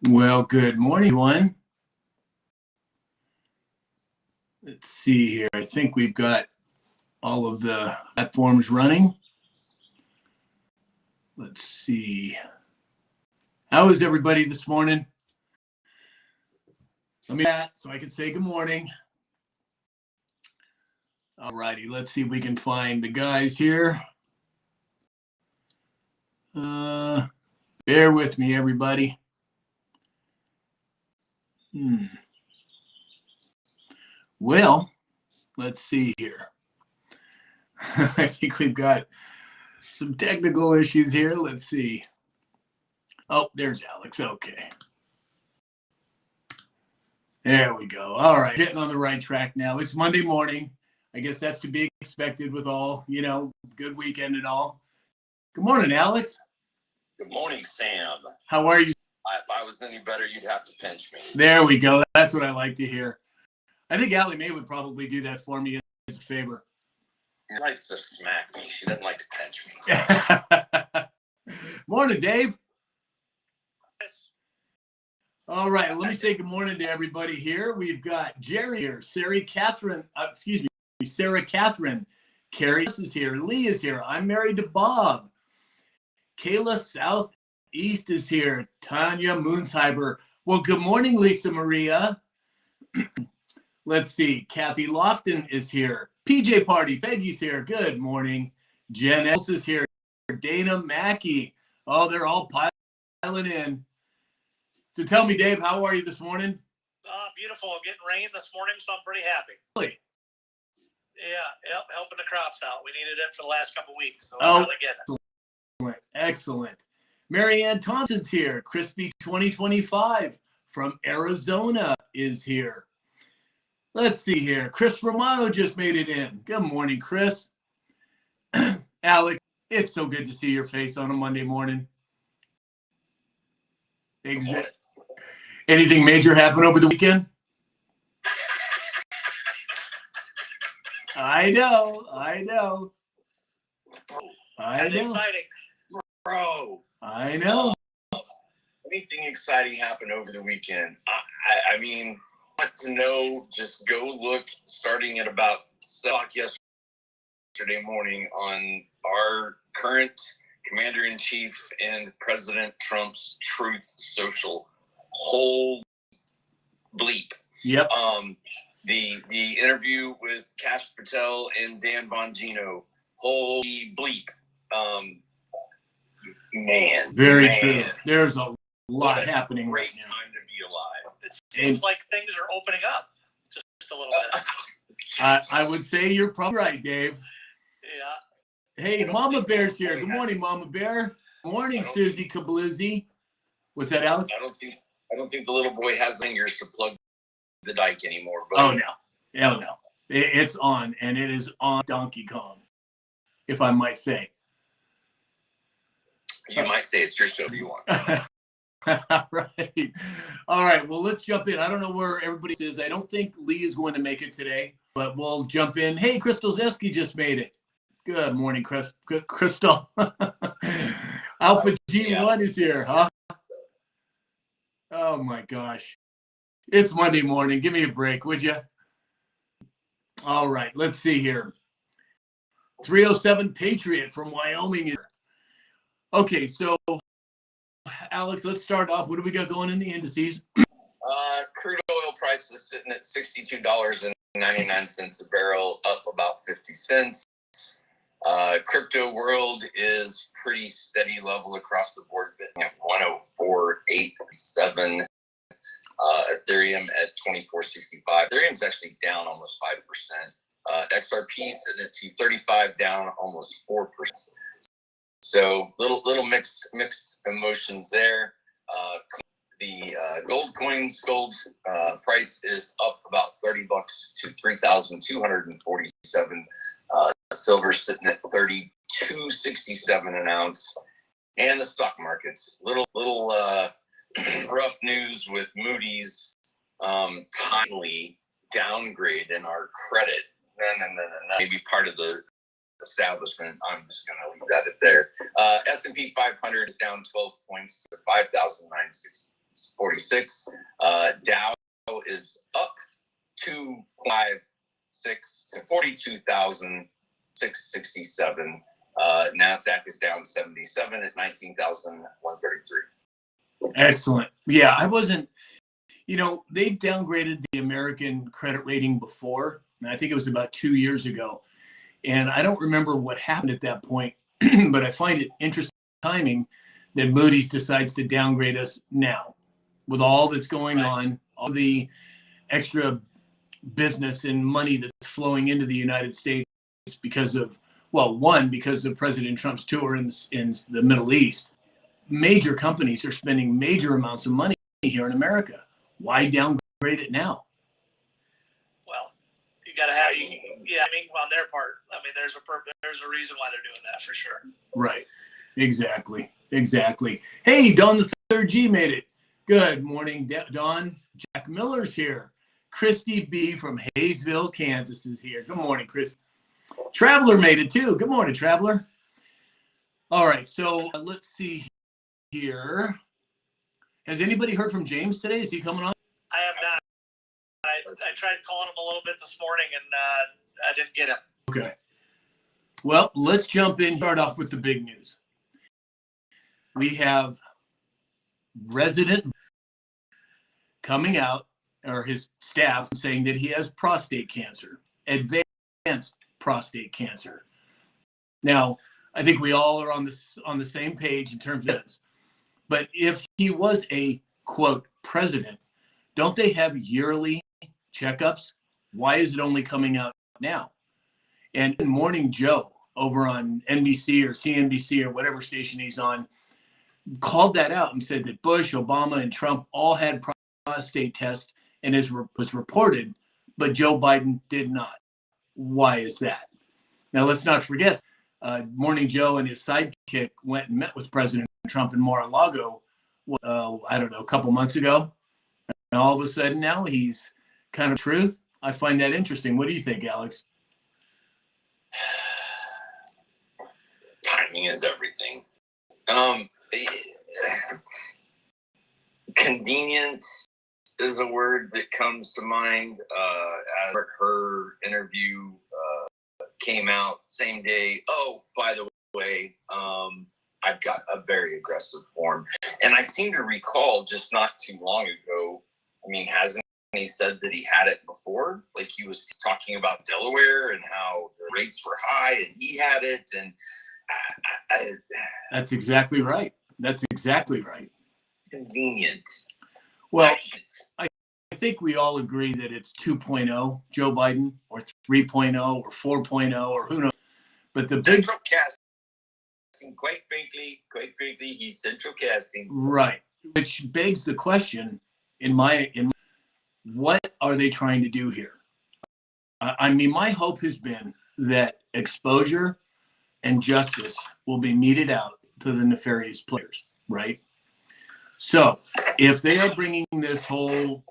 Well, good morning, everyone. Let's see here. I think we've got all of the platforms running. Let's see. How is everybody this morning? Let me chat so I can say good morning. All righty. Let's see if we can find the guys here. Bear with me, everybody. Well, let's see here. I think we've got some technical issues here. Let's see. Oh, there's Alex. Okay. There we go. All right. Getting on the right track now. It's Monday morning. I guess that's to be expected with all, good weekend and all. Good morning, Alex. Good morning, Sam. How are you? If I was any better, you'd have to pinch me. There we go. That's what I like to hear. I think Allie Mae would probably do that for me as a favor. She likes to smack me. She doesn't like to pinch me. Morning, Dave. Yes. All right. Let me say good morning to everybody here. We've got Jerry here, Sarah Catherine. Carrie is here. Lee is here. I'm married to Bob. Kayla Southeast is here. Tanya Moonsheimer. Well, good morning, Lisa Maria. Let's see. Kathy Lofton is here. PJ Party. Peggy's here. Good morning. Jen Elts is here. Dana Mackey. Oh, they're all piling in. So tell me, Dave, how are you this morning? Beautiful. Getting rain this morning, so I'm pretty happy. Really? Yeah, helping the crops out. We needed it for the last couple of weeks, so we're really getting it. Excellent. Marianne Thompson's here. Crispy 2025 from Arizona is here. Let's see here. Chris Romano just made it in. Good morning, Chris. Alex, it's so good to see your face on a Monday morning. Exactly. Anything major happen over the weekend? I know. Exciting. Bro. I know. Anything exciting happened over the weekend? I mean, want to know, just go look starting at about 7 o'clock yesterday morning on our current Commander-in-Chief and President Trump's Truth Social. Whole bleep. Yep. The interview with Kash Patel and Dan Bongino. Holy bleep. Man. Very true. There's a lot happening right now. Time to be alive. It seems like things are opening up just a little bit. I would say you're probably right, Dave. Yeah. Hey, Mama Bear's here. Good morning, Mama Bear. Good morning, Susie Kabluzzi. Was that Alex? I don't think the little boy has fingers to plug the dike anymore. But oh, no. Hell no. It's on, and it is on Donkey Kong, if I might say. You might say it's your show if you want. Right. All right. Well, let's jump in. I don't know where everybody is. I don't think Lee is going to make it today, but we'll jump in. Hey, Crystal Zeski just made it. Good morning, Crystal. Alpha G1 is here, huh? Oh, my gosh. It's Monday morning. Give me a break, would you? All right. Let's see here. 307 Patriot from Wyoming is here. Okay, so Alex, let's start off. What do we got going in the indices? Crude oil price is sitting at $62.99 a barrel, up about 50 cents. Crypto world is pretty steady level across the board, at 104.87. Ethereum at 24.65. Ethereum's actually down almost 5%. XRP sitting at 235, down almost 4%. So little mixed emotions there. The gold price is up about $30 to 3,247. Silver sitting at 32.67 an ounce. And the stock markets, little rough news with Moody's timely downgrade in our credit. No. Maybe part of the establishment. I'm just going to leave that at there. S&P 500 is down 12 points to 5,966. 46. Dow is up 2.56 to 42,667. NASDAQ is down 77 at 19,133. Excellent. Yeah, I wasn't, they downgraded the American credit rating before, and I think it was about 2 years ago. And I don't remember what happened at that point, but I find it interesting timing that Moody's decides to downgrade us now with all that's going on, all the extra business and money that's flowing into the United States because of, because of President Trump's tour in the Middle East. Major companies are spending major amounts of money here in America. Why downgrade it now? Well, you got to have, on their part, there's a reason why they're doing that for sure. Right. Exactly. Hey, Don the Third G made it. Good morning, Don. Jack Miller's here. Christy B from Hayesville, Kansas is here. Good morning, Chris. Traveler made it too. Good morning, Traveler. All right, so let's see here. Has anybody heard from James today? Is he coming on? I have not. I tried calling him a little bit this morning, and I didn't get him. Okay. Well, let's jump in. Start off with the big news. We have resident coming out, or his staff saying that he has prostate cancer, advanced prostate cancer. Now, I think we all are on the same page in terms of this. But if he was a, quote, president, don't they have yearly checkups? Why is it only coming out now? And Morning Joe over on NBC or CNBC or whatever station he's on called that out and said that Bush, Obama, and Trump all had prostate tests and was reported, but Joe Biden did not. Why is that? Now, let's not forget, Morning Joe and his sidekick went and met with President Trump in Mar-a-Lago, a couple months ago. And all of a sudden now he's kind of truth. I find that interesting. What do you think, Alex? Timing is everything. Convenient is a word that comes to mind. As her interview came out same day. Oh, by the way, I've got a very aggressive form. And I seem to recall just not too long ago, hasn't he said that he had it before? Like he was talking about Delaware and how the rates were high and he had it. And That's exactly right. Convenient. Well, I think we all agree that it's 2.0 Joe Biden or 3.0 or 4.0 or who knows. But the big central casting, quite frankly, he's central casting. Right. Which begs the question, in what are they trying to do here? My hope has been that exposure and justice will be meted out to the nefarious players, right? So if they are bringing this whole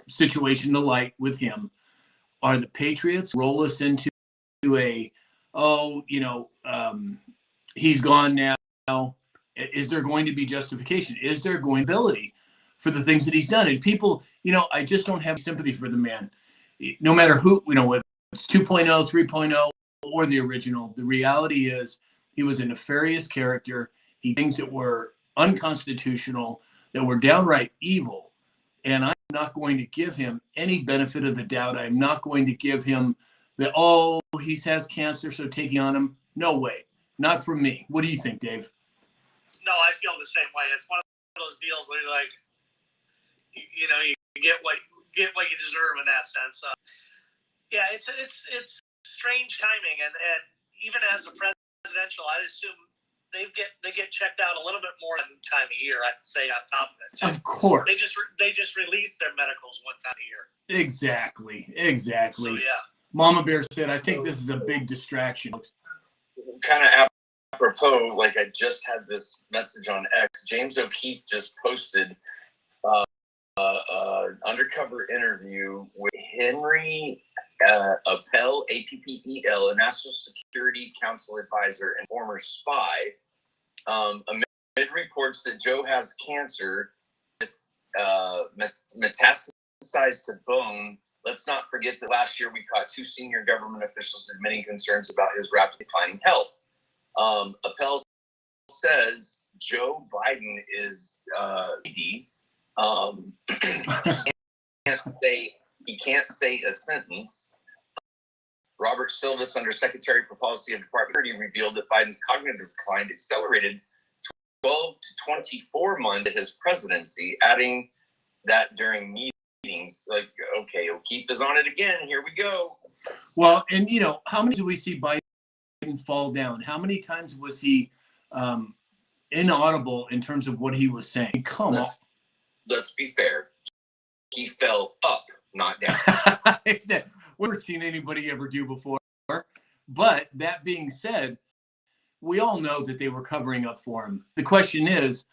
situation to light with him, are the Patriots roll us into he's gone now? Is there going to be justification? Is there going to be ability for the things that he's done? And people, I just don't have sympathy for the man. No matter who, whether it's 2.0, 3.0, or the original, the reality is he was a nefarious character. He did things that were unconstitutional, that were downright evil. And I'm not going to give him any benefit of the doubt. I'm not going to give him that, he has cancer, so taking on him. No way. Not from me. What do you think, Dave? No, I feel the same way. It's one of those deals where you're like, you get what you deserve in that sense. It's strange timing, and even as a presidential, I'd assume they get checked out a little bit more than time of year. I can say on top of it too. Of course, they just release their medicals one time a year. Exactly. So, yeah. Mama Bear said, I think this is a big distraction. Kind of apropos, like I just had this message on X. James O'Keefe just posted an undercover interview with Henry Appel, Appel, a National Security Council advisor and former spy. Amid reports that Joe has cancer, with metastasized to bone. Let's not forget that last year we caught 2 senior government officials admitting concerns about his rapidly declining health. Appel says Joe Biden is he can't say a sentence. Robert Silvis, Undersecretary for Policy of Department of Security, revealed that Biden's cognitive decline accelerated 12 to 24 months to his presidency, adding that during meetings, like, okay, O'Keefe is on it again. Here we go. Well, and how many do we see Biden fall down? How many times was he inaudible in terms of what he was saying? Come on. Let's be fair. He fell up, not down. Exactly. We've never seen anybody ever do before. But that being said, we all know that they were covering up for him. The question is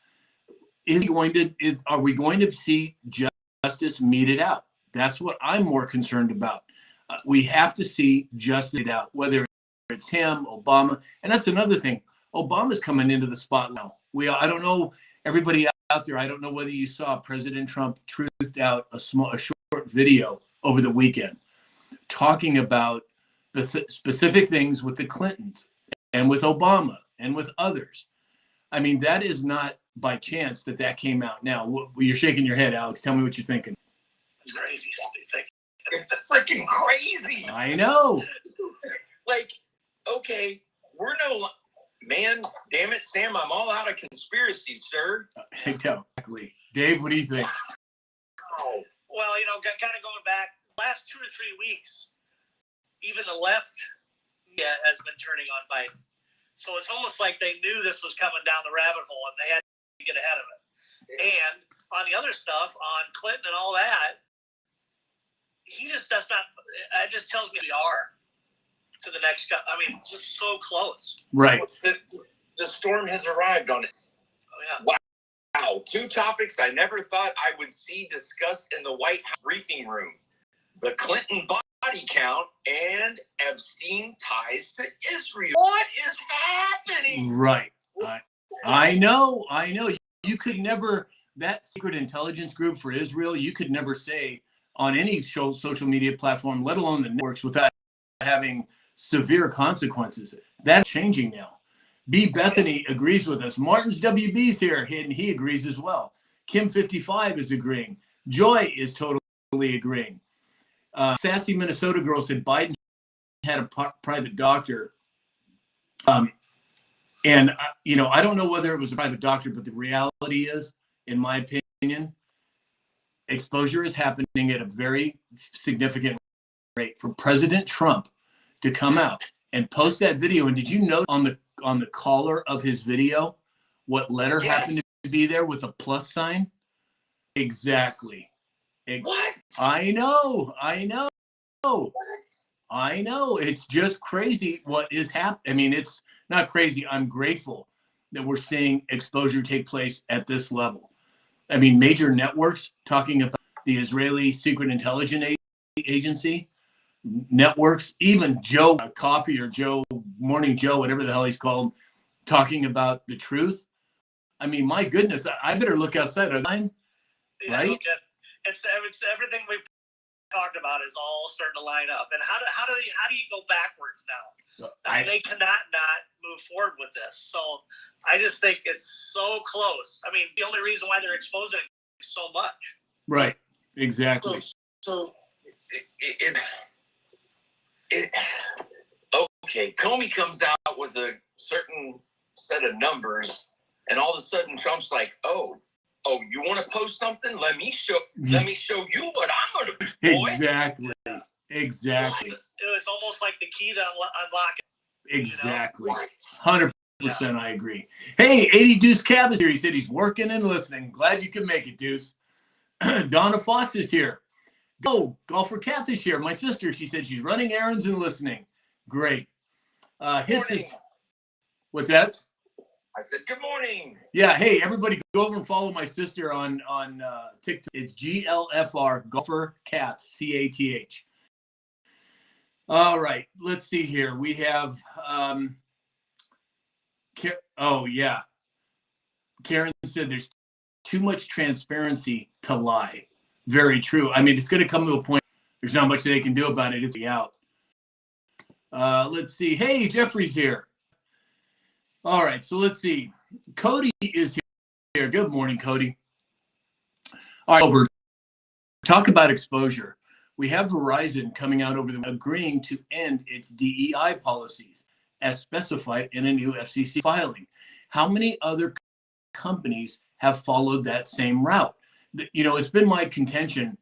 are we going to see justice meted out? That's what I'm more concerned about. We have to see justice out, whether it's him, Obama. And that's another thing. Obama's coming into the spot now. I don't know, everybody out there, I don't know whether you saw President Trump truthed out a short video over the weekend talking about the specific things with the Clintons and with Obama and with others. I mean, that is not by chance that came out. Now, you're shaking your head, Alex. Tell me what you're thinking. It's crazy. It's freaking crazy. I know. Like, okay, man, damn it, Sam, I'm all out of conspiracies, sir. Exactly. Dave, what do you think? Well, kind of going back, last 2 or 3 weeks, even the left has been turning on Biden. So it's almost like they knew this was coming down the rabbit hole and they had to get ahead of it. And on the other stuff, on Clinton and all that, he just does not, it just tells me we are to the next guy. I mean, just so close. Right. The storm has arrived on it. Oh, yeah. Wow. 2 topics I never thought I would see discussed in the White House briefing room. The Clinton body count and Epstein ties to Israel. What is happening? Right. I know. You could never, that secret intelligence group for Israel, you could never say on any social media platform, let alone the networks, without having severe consequences. That's changing now. B. Bethany agrees with us. Martin's WB's here, and he agrees as well. Kim 55 is agreeing. Joy is totally agreeing. Sassy Minnesota girl said Biden had a private doctor. I don't know whether it was a private doctor, but the reality is, in my opinion, exposure is happening at a very significant rate. For President Trump to come out and post that video, and did you note on the collar of his video what letter happened to be there with a plus sign? Exactly. What? I know. What? I know. It's just crazy what is happening. I mean, it's not crazy. I'm grateful that we're seeing exposure take place at this level. I mean, major networks talking about the Israeli Secret Intelligence Agency, networks, even Joe Coffee or Joe Morning Joe, whatever the hell he's called, talking about the truth. I mean, my goodness, I better look outside of line, right? Look at, it's everything we've talked about is all starting to line up. And how do you go backwards now? They cannot not move forward with this. So I just think it's so close. I mean, the only reason why they're exposing it so much. Right. Exactly. So okay, Comey comes out with a certain set of numbers, and all of a sudden Trump's like, oh, you want to post something? Let me show you what I'm going to do, boy. Exactly. It was almost like the key to unlock it. Exactly. 100%. I agree. Hey, 80 Deuce Cab is here. He said he's working and listening. Glad you can make it, Deuce. Donna Fox is here. Golfer Kath is here. My sister, she said she's running errands and listening. Great. What's that? I said, good morning. Yeah. Hey, everybody go over and follow my sister on TikTok. It's GLFR, Golfer Kath, CATH. All right. Let's see here. We have, Karen said there's too much transparency to lie. Very true. I mean, it's going to come to a point. There's not much they can do about it. It's out. Let's see. Hey, Jeffrey's here. All right. So let's see. Cody is here. Good morning, Cody. All right, Albert. Talk about exposure. We have Verizon coming out over the agreeing to end its DEI policies as specified in a new FCC filing. How many other companies have followed that same route? You know, it's been my contention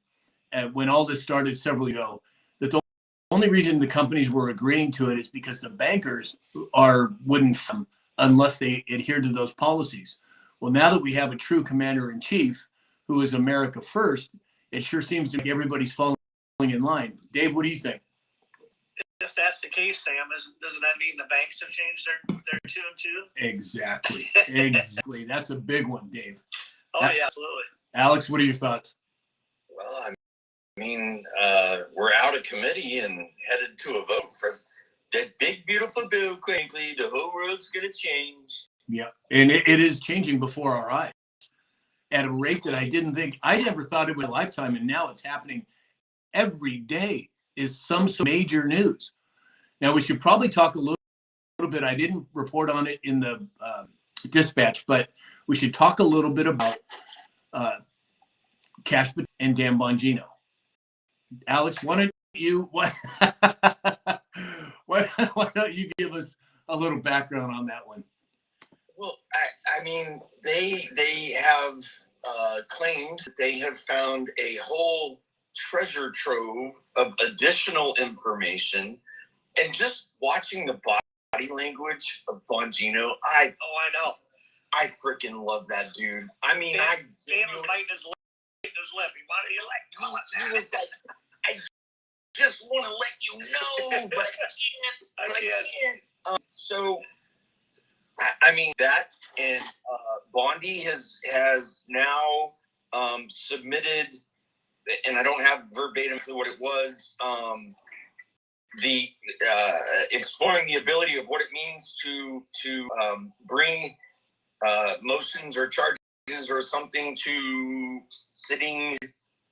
when all this started several years ago that the only reason the companies were agreeing to it is because the bankers wouldn't unless they adhere to those policies. Well, now that we have a true commander-in-chief who is America first, it sure seems to be everybody's following in line. Dave, what do you think? If that's the case, Sam, doesn't that mean the banks have changed their tune too? Exactly. Exactly. That's a big one, Dave. Oh, yeah, absolutely. Alex, what are your thoughts? Well, I mean, we're out of committee and headed to a vote for that big, beautiful bill quickly. The whole world's going to change. Yeah. And it is changing before our eyes at a rate that I never thought it would a lifetime. And now it's happening every day is some major news. Now, we should probably talk a little bit. I didn't report on it in the dispatch, but we should talk a little bit about Cash and Dan Bongino. Alex, why don't you give us a little background on that one? Well, I mean, they have claimed that they have found a whole treasure trove of additional information, and just watching the body language of Bongino, I know. I freaking love that dude. I mean, Dan was biting his lip. He was like, I just want to let you know, but I can't. So, I mean, that and Bondi has now submitted, and I don't have verbatim what it was, the exploring the ability of what it means to bring motions or charges or something to sitting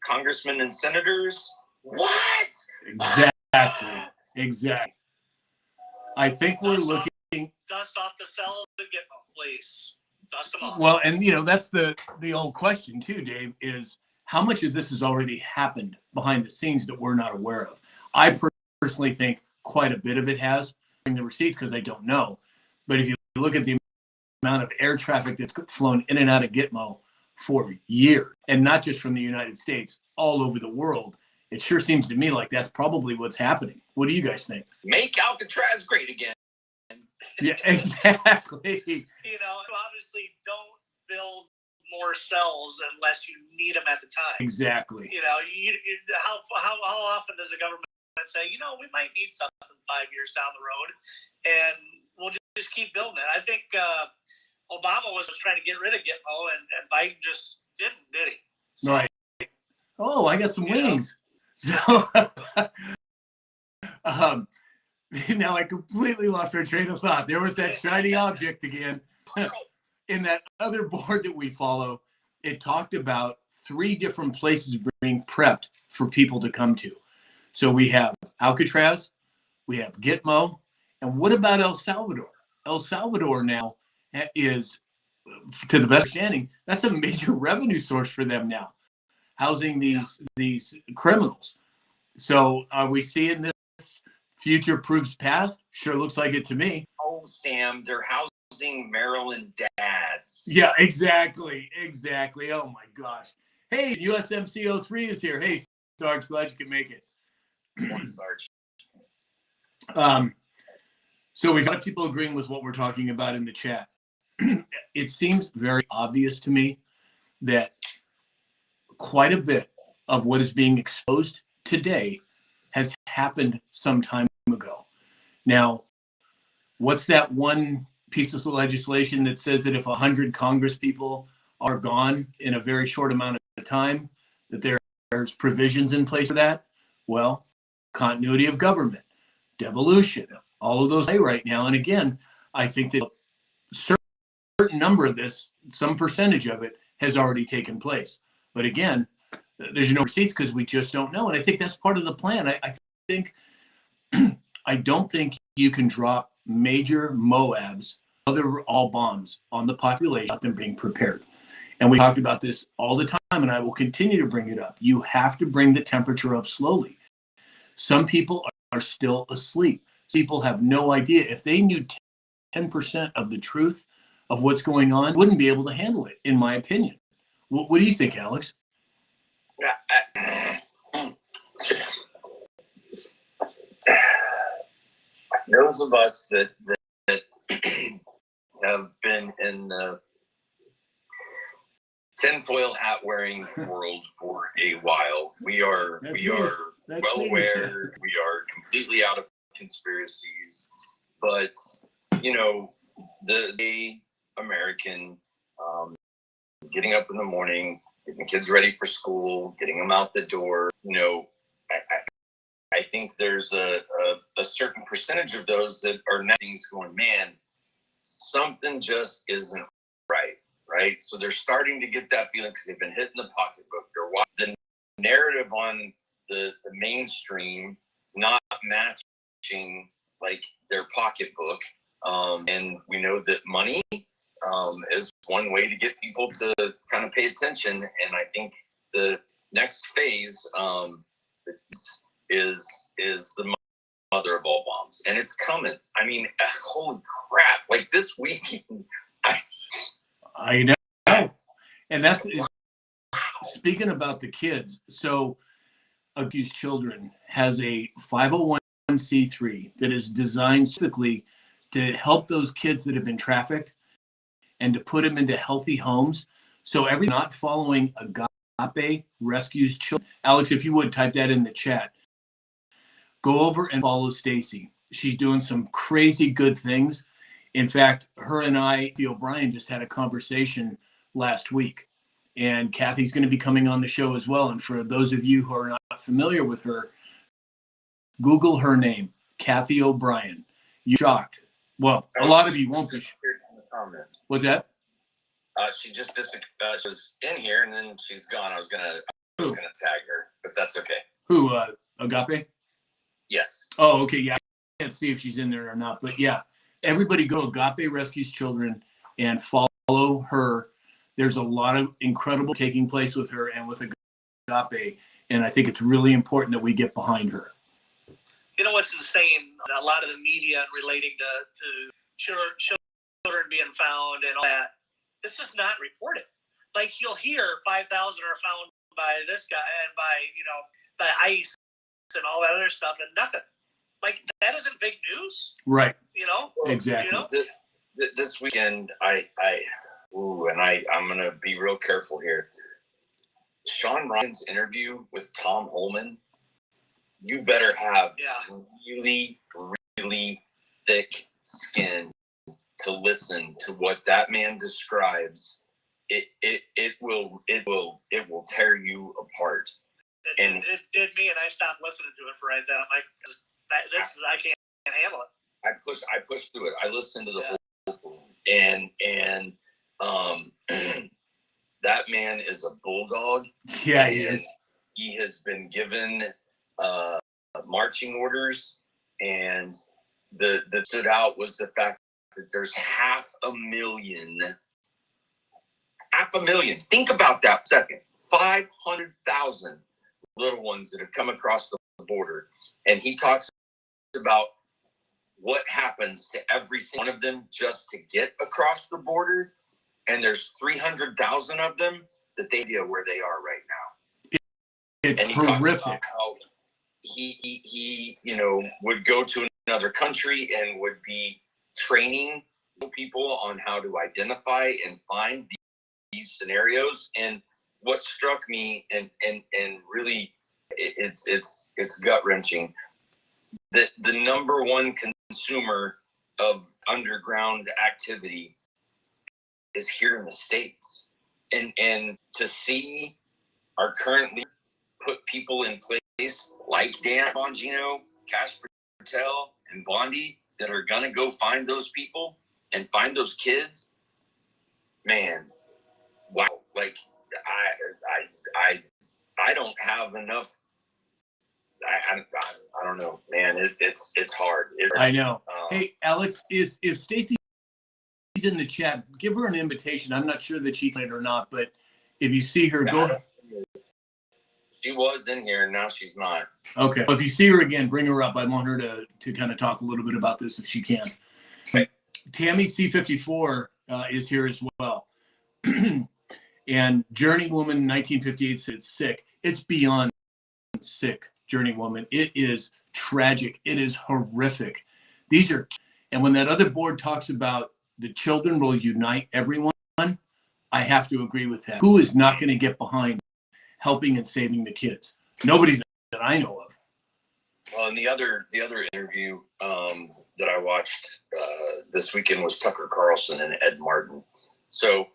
congressmen and senators. What? Exactly. I think we're looking. Dust off the cells and get them, please. Dust them off. Well, and that's the old question too, Dave, is how much of this has already happened behind the scenes that we're not aware of? I personally think quite a bit of it has. In the receipts, because I don't know. But if you look at the amount of air traffic that's flown in and out of Gitmo for years, and not just from the United States, all over the world, it sure seems to me like that's probably what's happening. What do you guys think? Make Alcatraz great again. Yeah, exactly. You know, obviously don't build more cells unless you need them at the time. Exactly. You know, how often does the government say, you know, we might need something 5 years down the road, and we'll just keep building it. I think Obama was trying to get rid of Gitmo, and Biden just didn't, did he? So, right. Oh, I got some wings. So, now I completely lost my train of thought. There was that shiny object again. In that other board that we follow, it talked about 3 different places being prepped for people to come to. So we have Alcatraz, we have Gitmo, and what about El Salvador? El Salvador now is, to the best understanding, that's a major revenue source for them now, housing these criminals. So are we seeing this future proves past? Sure looks like it to me. Oh, Sam, they're housing Maryland dads. Yeah, exactly. Oh my gosh. Hey, USMC 03 is here. Hey, Sarge, glad you could make it. One Sarge. So we've got people agreeing with what we're talking about in the chat. It seems very obvious to me that quite a bit of what is being exposed today has happened some time ago. Now, what's that one piece of legislation that says that if 100 Congress people are gone in a very short amount of time, that there's provisions in place for that? Well, continuity of government, devolution, all of those right now. And again, I think that a certain number of this, some percentage of it, has already taken place. But again, there's no receipts because we just don't know. And I think that's part of the plan. I think I don't think you can drop major MOABs, other all bombs on the population without them being prepared. And we talked about this all the time, and I will continue to bring it up. You have to bring the temperature up slowly. Some people are still asleep. People have no idea. If they knew 10% of the truth of what's going on, wouldn't be able to handle it, in my opinion. What do you think, Alex? Those of us that have been in the tinfoil hat wearing world for a while, we are well aware. We are completely out of conspiracies, but the American getting up in the morning, getting kids ready for school, getting them out the door. I think there's a certain percentage of those that are now things going, man, something just isn't right? So they're starting to get that feeling because they've been hitting the pocketbook. They're watching the narrative on the mainstream not matching like their pocketbook. And we know that money is one way to get people to kind of pay attention. And I think the next phase is the mother of all bombs, and it's coming. I mean, holy crap! Like this week, I know, and that's speaking about the kids. So, Accused Children has a 501c3 that is designed specifically to help those kids that have been trafficked and to put them into healthy homes. So, not following Agape Rescues Children. Alex, if you would type that in the chat. Go over and follow Stacy. She's doing some crazy good things. In fact, her and Kathy O'Brien just had a conversation last week. And Kathy's going to be coming on the show as well. And for those of you who are not familiar with her, Google her name, Kathy O'Brien. You're shocked. Well, a lot of you won't be. What's that? She just she was in here and then she's gone. I was gonna tag her, but that's okay. Who? Agape? Yes. Oh, okay. Yeah, I can't see if she's in there or not, but yeah, everybody go Agape Rescues Children and follow her. There's a lot of incredible taking place with her and with Agape, and I think it's really important that we get behind her. You know what's insane? A lot of the media relating to children being found and all that, it's just not reported. Like you'll hear 5,000 are found by this guy and by ICE and all that other stuff, and nothing. Like that isn't big news, right? Exactly. This weekend, I'm gonna be real careful here. Sean Ryan's interview with Tom Holman. You better have really, really thick skin to listen to what that man describes. It will tear you apart. It did me, and I stopped listening to it for right then. I'm like, I can't handle it. I pushed through it. I listened to the whole thing, and that man is a bulldog. Yeah, he is. He has been given marching orders, and the stood out was the fact that there's 500,000. Think about that second. 500,000 little ones that have come across the border, and he talks about what happens to every one of them just to get across the border, and there's 300,000 of them that they know where they are right now. It's and he horrific. Talks about how he would go to another country and would be training people on how to identify and find these scenarios. And what struck me and really it's gut wrenching that the number one consumer of underground activity is here in the States, and to see our current leader put people in place like Dan Bongino, Cash Patel, and Bondi that are gonna go find those people and find those kids, man, wow, like I don't have enough. I don't know, man. It's hard. I know. Hey, Alex, if Stacy's in the chat, give her an invitation. I'm not sure that she can or not, but if you see her, go ahead. She was in here, and now she's not. Okay. Well, if you see her again, bring her up. I want her to kind of talk a little bit about this if she can. Okay. Tammy C54 is here as well. And Journeywoman 1958 said sick. It's beyond sick, Journeywoman. It is tragic. It is horrific. These are, and when that other board talks about the children will unite everyone, I have to agree with that. Who is not going to get behind helping and saving the kids? Nobody that I know of. Well, and the other interview that I watched this weekend was Tucker Carlson and Ed Martin. So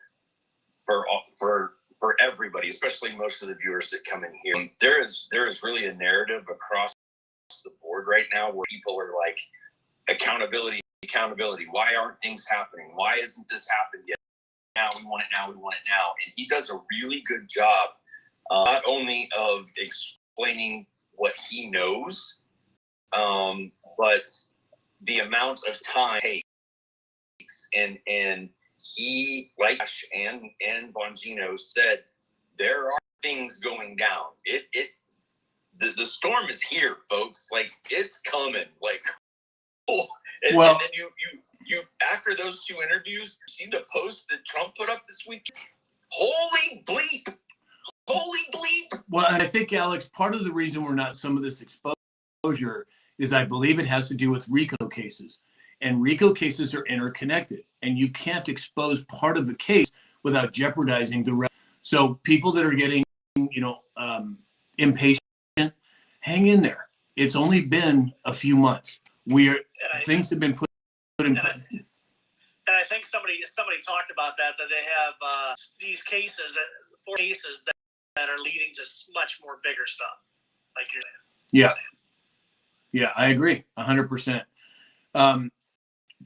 for everybody, especially most of the viewers that come in here, there is really a narrative across the board right now where people are like, accountability. Why aren't things happening? Why isn't this happened yet? Now we want it now. And he does a really good job, not only of explaining what he knows, but the amount of time it takes. And he, like Ash and Bongino said, there are things going down. The storm is here, folks. Like, it's coming. Like, oh. And then you after those two interviews, see the post that Trump put up this week? Holy bleep. Well, and I think, Alex, part of the reason we're not some of this exposure is I believe it has to do with RICO cases. And RICO cases are interconnected. And you can't expose part of the case without jeopardizing the rest. So people that are getting, impatient, hang in there. It's only been a few months. Things have been put in place. And I think somebody talked about that they have these cases, 4 cases that are leading to much more bigger stuff, like you're saying. Yeah, I agree, 100%.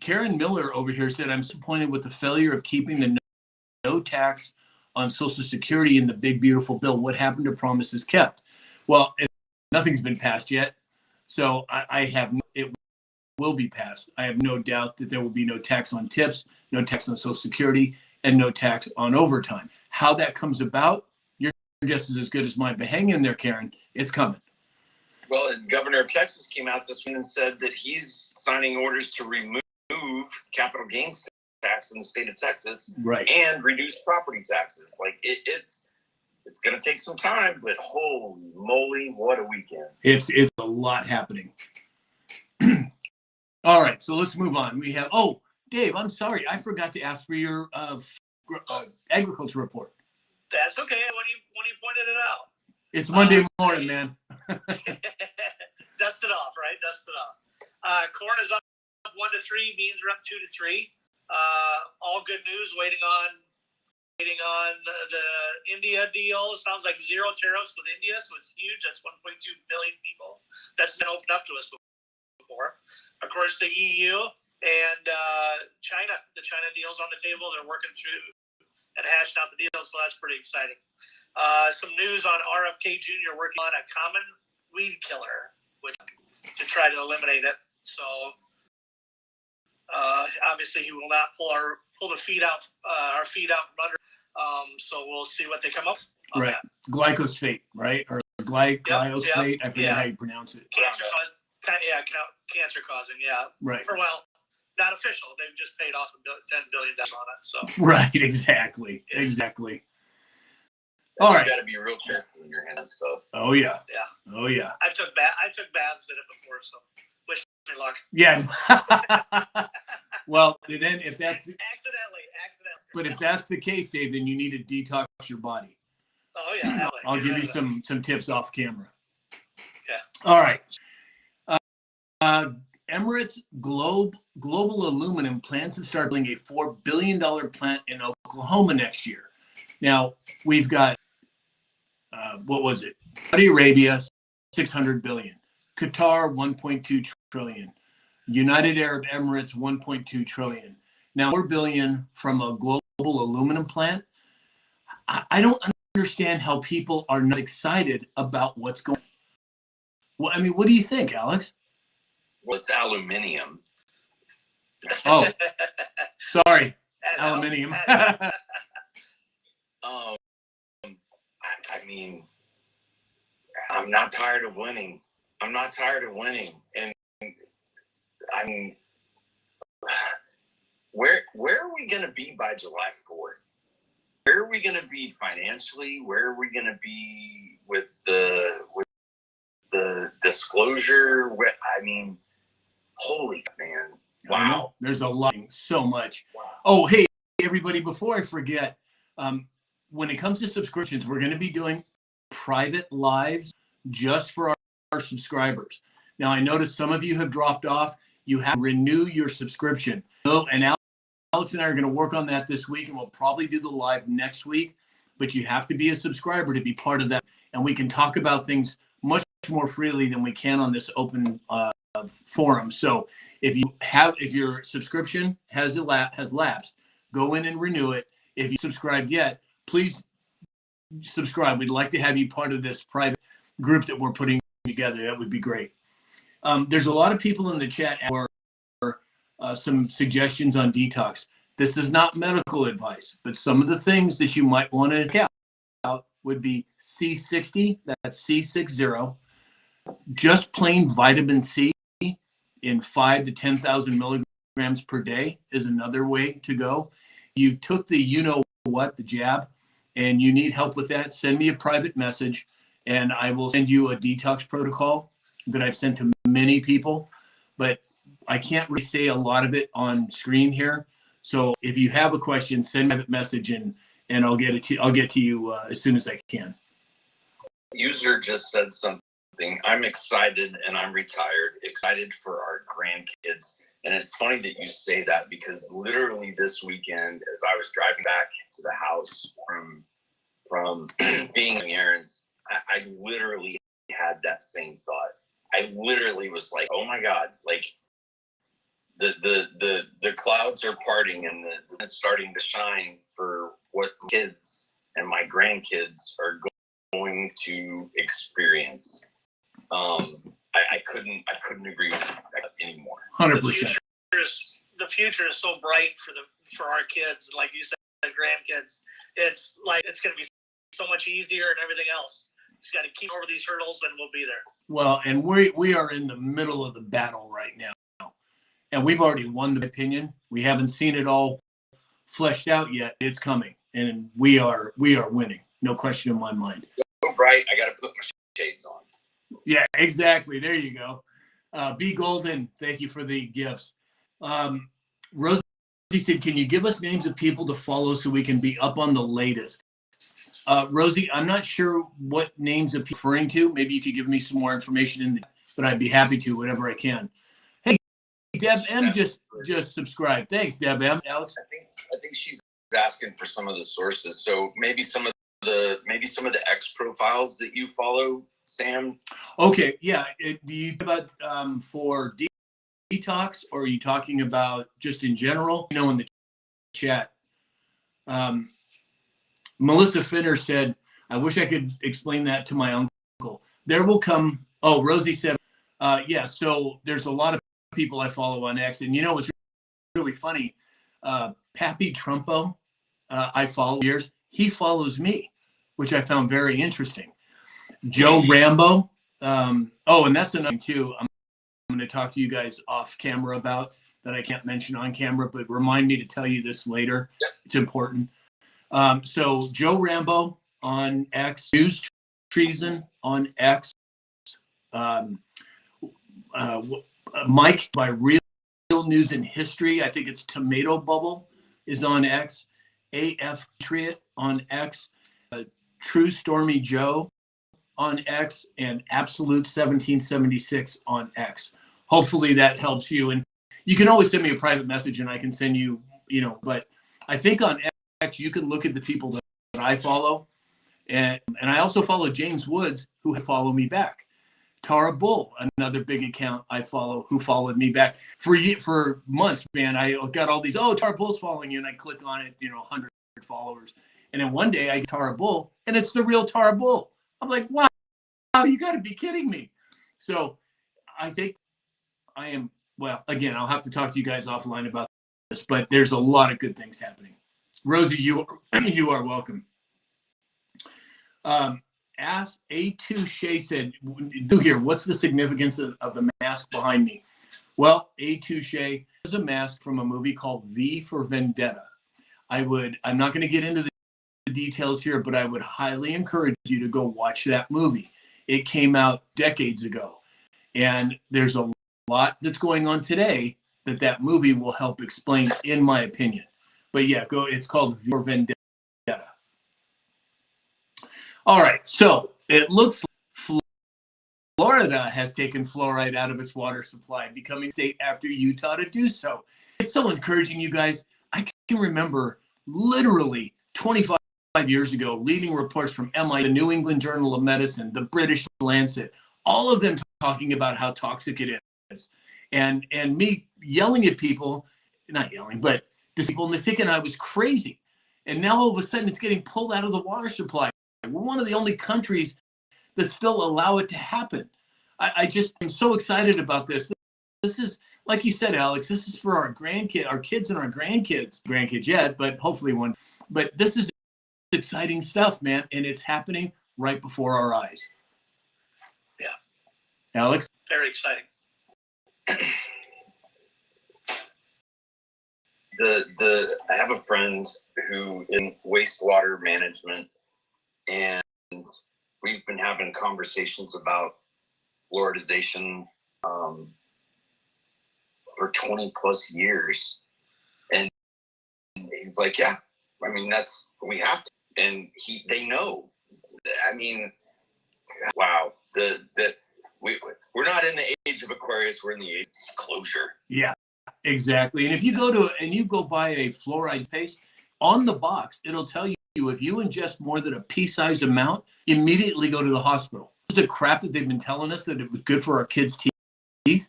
Karen Miller over here said, I'm disappointed with the failure of keeping the no tax on Social Security in the big, beautiful bill. What happened to promises kept? Well, nothing's been passed yet. So it will be passed. I have no doubt that there will be no tax on tips, no tax on Social Security, and no tax on overtime. How that comes about, your guess is as good as mine. But hang in there, Karen. It's coming. Well, and Governor of Texas came out this week and said that he's signing orders to remove capital gains tax in the state of Texas, right, and reduce property taxes. Like it's going to take some time, but holy moly, what a weekend! It's a lot happening. All right, so let's move on. We have Dave. I'm sorry, I forgot to ask for your agriculture report. That's okay. When you pointed it out. It's Monday morning, man. Dust it off, right? Dust it off. Corn is up 1-3. Beans are up 2-3. All good news. Waiting on the India deal. Sounds like 0 tariffs with India, so it's huge. That's 1.2 billion people. That's been opened up to us before. Of course, the EU and China. The China deal's on the table. They're working through and hashing out the deal, so that's pretty exciting. Some news on RFK Jr. working on a common weed killer, to try to eliminate it. So obviously he will not pull our feet out from under. So we'll see what they come up with. Right, glyphosate, right, or glyphosate. I forget how you pronounce it. Cancer causing. Yeah. Right. Well, not official. They've just paid off $10 billion on it. So. Right. Exactly. All right. You got to be real careful when you're handling stuff. Oh yeah. Yeah. Oh yeah. I took baths in it before, so wish me luck. Yeah. Well, then if that's accidentally. But if that's the case, Dave, then you need to detox your body. Oh yeah. I'll give you some tips off camera. Yeah. All right. Emirates Global Aluminum plans to start building a $4 billion plant in Oklahoma next year. Now, we've got, Saudi Arabia, $600 billion. Qatar, $1.2 trillion. United Arab Emirates, $1.2 trillion. Now, $4 billion from a global aluminum plant. I don't understand how people are not excited about what's going on. Well, I mean, what do you think, Alex? Well, it's aluminium. Oh, sorry, Hello. aluminium. I mean, I'm not tired of winning. I'm not tired of winning. And I mean, where are we going to be by July 4th? Where are we going to be financially? Where are we going to be with the disclosure? I mean, holy man. Wow. There's a lot, so much. Wow. Oh, hey, everybody, before I forget, when it comes to subscriptions, we're going to be doing private lives just for our subscribers. Now, I noticed some of you have dropped off. You have to renew your subscription. So, and Alex and I are going to work on that this week, and we'll probably do the live next week. But you have to be a subscriber to be part of that. And we can talk about things much more freely than we can on this open forum. So if your subscription has lapsed, go in and renew it. If you subscribed yet, please subscribe. We'd like to have you part of this private group that we're putting together. That would be great. There's a lot of people in the chat for some suggestions on detox. This is not medical advice, but some of the things that you might want to check out would be C60, that's C60, just plain vitamin C in 5 to 10,000 milligrams per day is another way to go. You took the the jab, and you need help with that, send me a private message, and I will send you a detox protocol that I've sent to many people, but I can't really say a lot of it on screen here. So if you have a question, send me a message, and I'll get to you as soon as I can. User just said something. I'm excited, and I'm retired, excited for our grandkids. And it's funny that you say that, because literally this weekend, as I was driving back to the house from being on errands, I literally had that same thought. I literally was like, oh my God, like the clouds are parting, and the sun is starting to shine for what kids and my grandkids are going to experience. I couldn't agree with that anymore. 100%. The future is so bright for our kids, like you said, grandkids. It's like it's going to be so much easier and everything else. Just got to keep over these hurdles, and we'll be there. Well, and we are in the middle of the battle right now, and we've already won the opinion. We haven't seen it all fleshed out yet. It's coming, and we are winning. No question in my mind. So bright, I got to put my shades on. Yeah, exactly. There you go. B Golden, thank you for the gifts. Rosie said, can you give us names of people to follow so we can be up on the latest? Rosie, I'm not sure what names of people referring to. Maybe you could give me some more information but I'd be happy to, whatever I can. Hey, Deb M just subscribed. Thanks, Deb M. Alex? I think she's asking for some of the sources. So maybe some of the X profiles that you follow, Sam. Okay, yeah. Do you about for detox, or are you talking about just in general? In the chat. Melissa Finner said, I wish I could explain that to my uncle. There will come. Oh, Rosie said, yeah. So there's a lot of people I follow on X, and what's really funny? Pappy Trumpo, I follow years. He follows me, which I found very interesting. Joe Rambo. And that's another thing too. I'm going to talk to you guys off camera about that I can't mention on camera, but remind me to tell you this later. It's important. So Joe Rambo on X, News Treason on X, Mike by Real News and History. I think it's Tomato Bubble is on X, AF Patriot on X, True Stormy Joe on X, and Absolute 1776 on X. Hopefully that helps you. And you can always send me a private message and I can send you, but I think on X, you can look at the people that I follow. And I also follow James Woods, who follow me back. Tara Bull, another big account I follow, who followed me back for months, man. I got all these, Tara Bull's following you. And I click on it, 100 followers. And then one day I get Tara Bull, and it's the real Tara Bull. I'm like, wow, you got to be kidding me. So I think I am, well, again, I'll have to talk to you guys offline about this, but there's a lot of good things happening. Rosie, you are welcome. Ask A2 Shay said, do here, what's the significance of the mask behind me? Well, A2 Shay is a mask from a movie called V for Vendetta. I'm not going to get into the details here, but I would highly encourage you to go watch that movie. It came out decades ago, and there's a lot that's going on today that movie will help explain, in my opinion. But yeah, it's called V for Vendetta. All right, so it looks like Florida has taken fluoride out of its water supply, becoming state after Utah to do so. It's so encouraging, you guys. I can remember literally 25 years ago reading reports from MIT, the New England Journal of Medicine, the British Lancet, all of them talking about how toxic it is. And me yelling at people, not yelling, but just people thinking I was crazy. And now all of a sudden it's getting pulled out of the water supply. We're one of the only countries that still allow it to happen. I just am so excited about this. This is, like you said, Alex, this is for our kids and our grandkids yet, but hopefully one. But this is exciting stuff, man, and it's happening right before our eyes. Yeah. Alex? Very exciting. I have a friend who in wastewater management, and we've been having conversations about fluoridization for 20 plus years. And he's like, yeah, I mean, we have to. And they know. I mean, wow. We're not in the age of Aquarius, we're in the age of disclosure. Yeah, exactly. And if you go buy a fluoride paste, on the box, it'll tell you if you ingest more than a pea-sized amount, immediately go to the hospital. The crap that they've been telling us that it was good for our kids' teeth,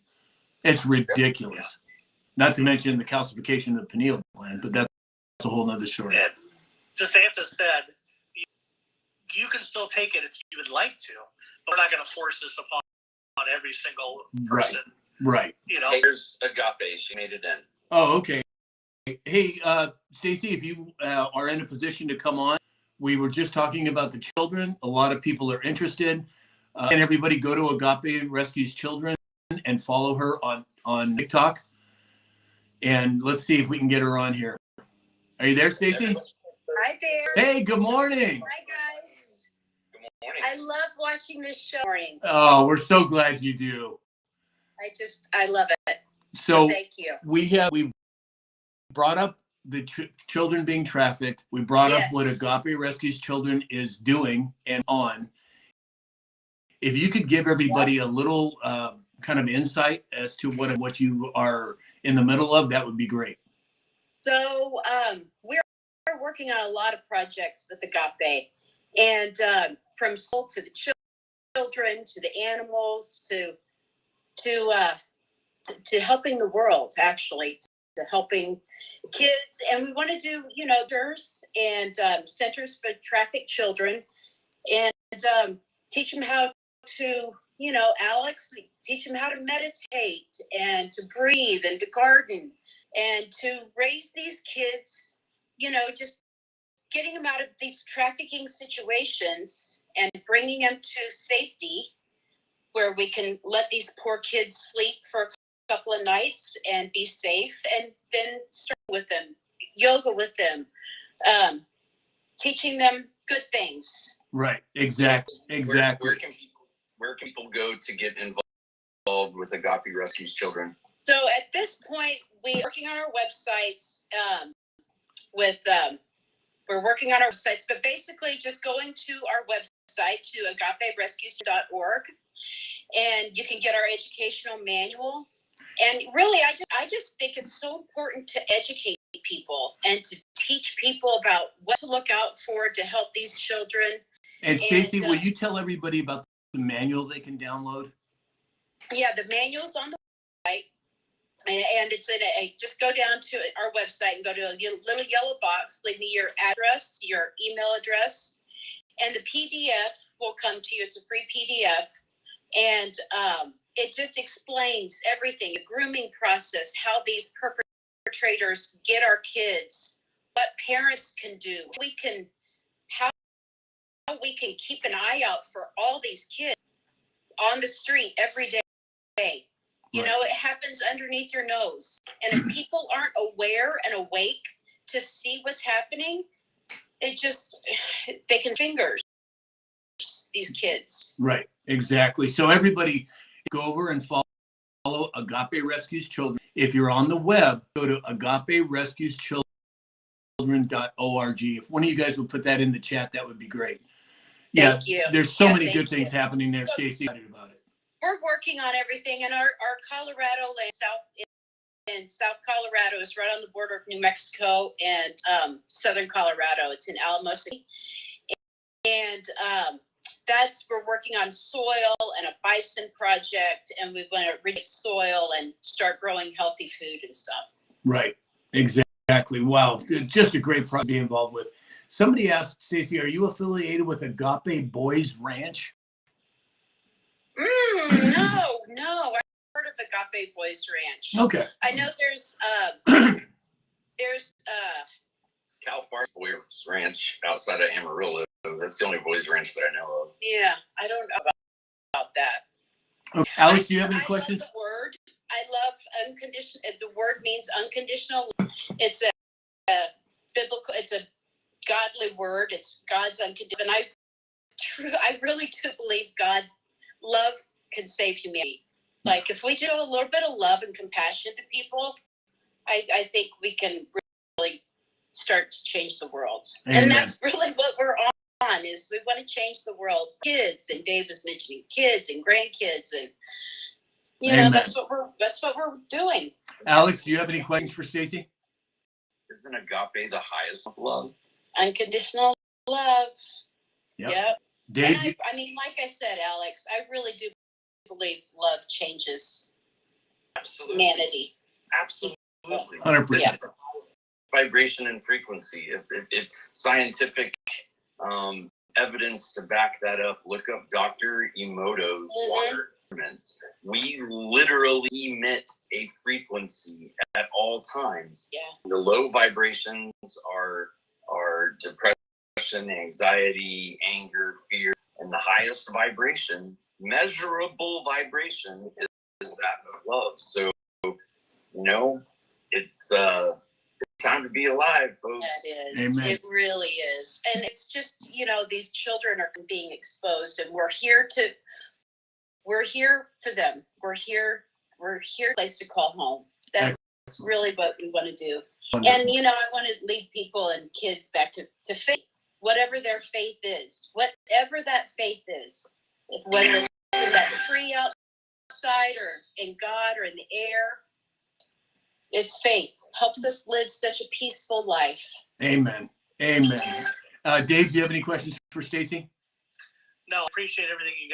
it's ridiculous. Yeah. Not to mention the calcification of the pineal gland, but that's a whole nother story. And DeSantis said, you can still take it if you would like to, but we're not going to force this upon every single person. Right. You know, here's Agape. She made it in. Oh, okay. Hey, Stacy, if you are in a position to come on, we were just talking about the children. A lot of people are interested. And everybody go to Agape Rescues Children and follow her on TikTok. And let's see if we can get her on here. Are you there, Stacy? Hi there. Hey, good morning. Hi, guys. Good morning. I love watching this show. Morning. Oh, we're so glad you do. I love it. So thank you. We brought up the children being trafficked. We brought up what Agape Rescues Children is doing and on. If you could give everybody a little kind of insight as to what you are in the middle of, that would be great. So we're working on a lot of projects with Agape, and from soul to the children, to the animals, to helping the world, actually, to helping kids. And we want to do, centers for trafficked children, and teach them how to, Alex, teach them how to meditate and to breathe and to garden and to raise these kids, just getting them out of these trafficking situations and bringing them to safety where we can let these poor kids sleep for a couple of nights and be safe, and then start with them, yoga with them, teaching them good things. Right. Exactly. Where can people go to get involved with Agape Rescues Children? So at this point, we're working on our websites. We're working on our websites, but basically just going to our website, to agaperescues.org, and you can get our educational manual. And really, I just think it's so important to educate people and to teach people about what to look out for to help these children. And Stacy, will you tell everybody about the manual they can download? Yeah, the manual's on the and it's in just go down to our website and go to a little yellow box, leave me your address, your email address, and the PDF will come to you. It's a free PDF, and it just explains everything, the grooming process, how these perpetrators get our kids, what parents can do, how we can keep an eye out for all these kids on the street every day. You know, it happens underneath your nose. And if people aren't aware and awake to see what's happening, they can fingers these kids. Right, exactly. So everybody go over and follow Agape Rescues Children. If you're on the web, go to agaperescueschildren.org. If one of you guys would put that in the chat, that would be great. Yeah, thank you. There's so many good things happening there, Stacey. Excited about it. We're working on everything, and our Colorado in South Colorado is right on the border of New Mexico and southern Colorado. It's in Alamosa, and we're working on soil and a bison project, and we want to rig soil and start growing healthy food and stuff. Right, exactly. Wow, just a great project to be involved with. Somebody asked, Stacey, are you affiliated with Agape Boys Ranch? No, I've heard of Agape Boys Ranch. Okay. I know there's Cal Farms Boys Ranch outside of Amarillo. That's the only boys ranch that I know of. Yeah, I don't know about that. Okay. Alex, do you have any questions? Love the word. I love unconditional. The word means unconditional. It's a biblical. It's a godly word. It's God's unconditional. And I really do believe love can save humanity. Like if we do a little bit of love and compassion to people, I think we can really start to change the world. Amen. And that's really what we're on, is we want to change the world for kids. And Dave was mentioning kids and grandkids, and Amen. that's what we're doing. Alex, do you have any questions for Stacey? Isn't agape the highest of love? Unconditional love. Yep. Dave, And I mean, like I said, Alex, I really do believe love changes humanity. Absolutely. 100%. Yeah. Vibration and frequency. If scientific evidence to back that up, look up Dr. Emoto's water experiments. We literally emit a frequency at all times. Yeah. The low vibrations are depression, anxiety, anger, fear, and the highest vibration, measurable vibration, is that of love. So, it's time to be alive, folks. That is. Amen. It really is. And it's just, these children are being exposed, and we're here for them. We're here place to call home. That's really what we want to do. Wonderful. And, I want to lead people and kids back to faith, whatever their faith is, whatever that faith is, whether it's in that tree outside or in God or in the air. It's faith. Helps us live such a peaceful life. Amen. Amen. Dave, do you have any questions for Stacey? No, appreciate everything you